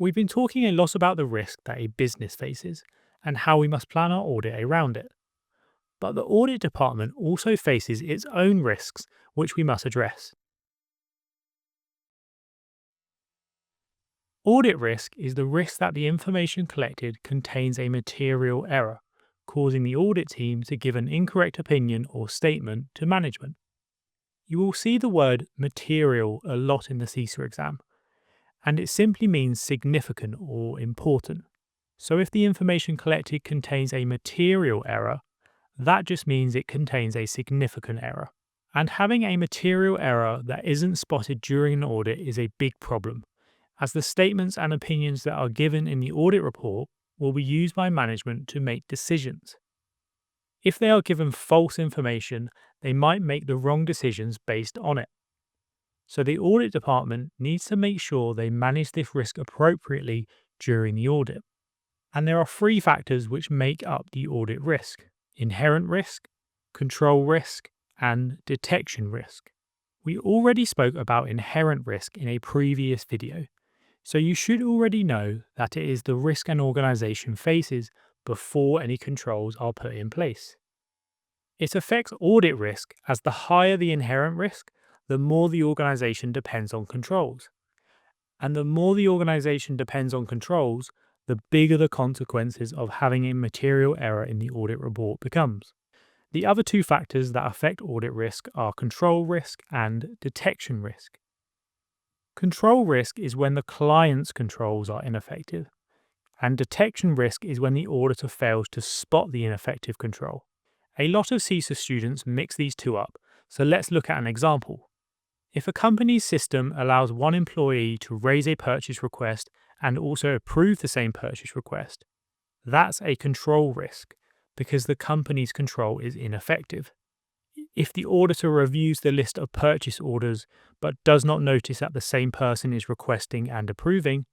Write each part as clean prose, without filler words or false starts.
We've been talking a lot about the risk that a business faces and how we must plan our audit around it. But the audit department also faces its own risks, which we must address. Audit risk is the risk that the information collected contains a material error, causing the audit team to give an incorrect opinion or statement to management. You will see the word material a lot in the CISA exam, and it simply means significant or important. So if the information collected contains a material error, that just means it contains a significant error. And having a material error that isn't spotted during an audit is a big problem, as the statements and opinions that are given in the audit report will be used by management to make decisions. If they are given false information, they might make the wrong decisions based on it. So the audit department needs to make sure they manage this risk appropriately during the audit. And there are three factors which make up the audit risk: inherent risk, control risk, and detection risk. We already spoke about inherent risk in a previous video, so you should already know that it is the risk an organization faces before any controls are put in place. It affects audit risk as the higher the inherent risk, the more the organization depends on controls. And the more the organization depends on controls, the bigger the consequences of having a material error in the audit report becomes. The other two factors that affect audit risk are control risk and detection risk. Control risk is when the client's controls are ineffective, and detection risk is when the auditor fails to spot the ineffective control. A lot of CISA students mix these two up, so let's look at an example. If a company's system allows one employee to raise a purchase request and also approve the same purchase request, that's a control risk because the company's control is ineffective. If the auditor reviews the list of purchase orders but does not notice that the same person is requesting and approving,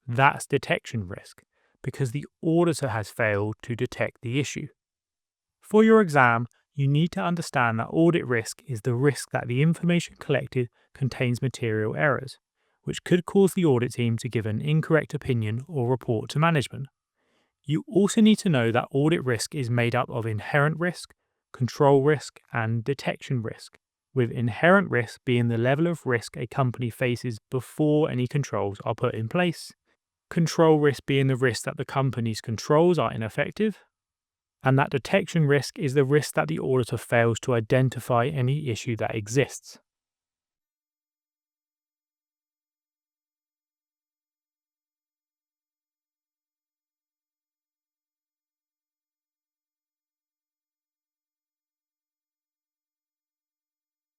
that's detection risk because the auditor has failed to detect the issue. For your exam, you need to understand that audit risk is the risk that the information collected contains material errors, which could cause the audit team to give an incorrect opinion or report to management. You also need to know that audit risk is made up of inherent risk, control risk, and detection risk, with inherent risk being the level of risk a company faces before any controls are put in place, control risk being the risk that the company's controls are ineffective, and that detection risk is the risk that the auditor fails to identify any issue that exists.